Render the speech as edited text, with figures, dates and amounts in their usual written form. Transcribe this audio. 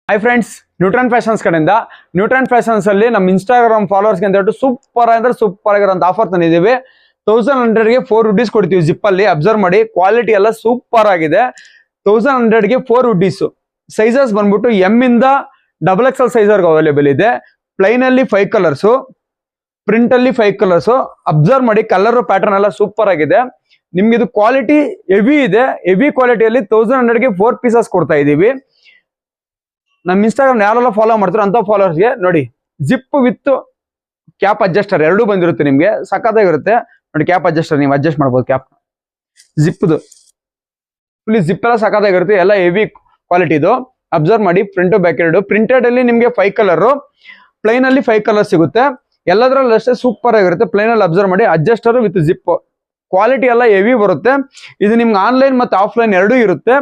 Hi friends, neutron fashions ಕಡೆಯಿಂದ neutron fashions ಅಲ್ಲಿ ನಮ್ಮ ಇನ್ಸ್ಟಾಗ್ರಾಮ್ ಫಾಲೋವರ್ಸ್ ಅಂತ ಹೇಳ್ಬಿಟ್ಟು ಸೂಪರ್ ಅಂದ್ರೆ ಸೂಪರ್ ಆಗಿರೋಂಥ ಆಫರ್ ತಂದಿದ್ದೀವಿ. 1100ಗೆ 4 ವುಡ್ಡೀಸ್ ಕೊಡ್ತೀವಿ. ಜಿಪ್ ಅಲ್ಲಿ ಅಬ್ಸರ್ವ್ ಮಾಡಿ, ಕ್ವಾಲಿಟಿ ಎಲ್ಲ ಸೂಪರ್ ಆಗಿದೆ. 1100ಗೆ 4 ವುಡ್ಡೀಸ್. ಸೈಜಸ್ ಬಂದ್ಬಿಟ್ಟು ಎಮ್ ಇಂದ XXL ಸೈಜ್ ವರ್ಗೂ ಅವೈಲೇಬಲ್ ಇದೆ. ಪ್ಲೈನ್ ಅಲ್ಲಿ 5 ಕಲರ್ಸ್, ಪ್ರಿಂಟ್ ಅಲ್ಲಿ 5 ಕಲರ್ಸ್. ಅಬ್ಸರ್ವ್ ಮಾಡಿ, ಕಲರ್ ಪ್ಯಾಟರ್ನ್ ಎಲ್ಲ ಸೂಪರ್ ಆಗಿದೆ. ನಿಮ್ಗೆ ಇದು ಕ್ವಾಲಿಟಿ ಹೆವಿ ಇದೆ. ಹೆವಿ ಕ್ವಾಲಿಟಿಯಲ್ಲಿ 1100ಗೆ 4 ಪೀಸಸ್ ಕೊಡ್ತಾ ಇದೀವಿ. ನಮ್ಮ ಇನ್ಸ್ಟಾಗ್ರಾಮ್ ಯಾರೆಲ್ಲ ಫಾಲೋ ಮಾಡ್ತಾರೋ ಅಂತ ಫಾಲೋವರ್ಸ್ಗೆ ನೋಡಿ, ಜಿಪ್ ವಿತ್ ಕ್ಯಾಪ್ ಅಡ್ಜಸ್ಟರ್ ಎರಡೂ ಬಂದಿರುತ್ತೆ. ನಿಮ್ಗೆ ಸಖತ್ತಾಗಿರುತ್ತೆ ನೋಡಿ. ಕ್ಯಾಪ್ ಅಡ್ಜಸ್ಟರ್ ನೀವು ಅಡ್ಜಸ್ಟ್ ಮಾಡ್ಬೋದು. ಕ್ಯಾಪ್ ಜಿಪ್ದು ಫುಲ್ಲಿ ಜಿಪ್ ಎಲ್ಲ ಸಖತ್ತಾಗಿರುತ್ತೆ. ಎಲ್ಲ ಹೆವಿ ಕ್ವಾಲಿಟಿದು. ಅಬ್ಸರ್ವ್ ಮಾಡಿ, ಫ್ರಂಟ್ ಬ್ಯಾಕ್ ಎರಡು. ಪ್ರಿಂಟೆಡ್ ಅಲ್ಲಿ ನಿಮ್ಗೆ 5 ಕಲರ್, ಪ್ಲೈನ್ ಅಲ್ಲಿ 5 ಕಲರ್ ಸಿಗುತ್ತೆ. ಎಲ್ಲದರಲ್ಲೂ ಅಷ್ಟೇ ಸೂಪರ್ ಆಗಿರುತ್ತೆ. ಪ್ಲೈನ್ ಅಲ್ಲಿ ಅಬ್ಸರ್ವ್ ಮಾಡಿ, ಅಡ್ಜಸ್ಟರ್ ವಿತ್ ಜಿಪ್. ಕ್ವಾಲಿಟಿ ಎಲ್ಲ ಹೆವಿ ಬರುತ್ತೆ. ಇದು ನಿಮ್ಗೆ ಆನ್ಲೈನ್ ಮತ್ತೆ ಆಫ್ಲೈನ್ ಎರಡೂ ಇರುತ್ತೆ.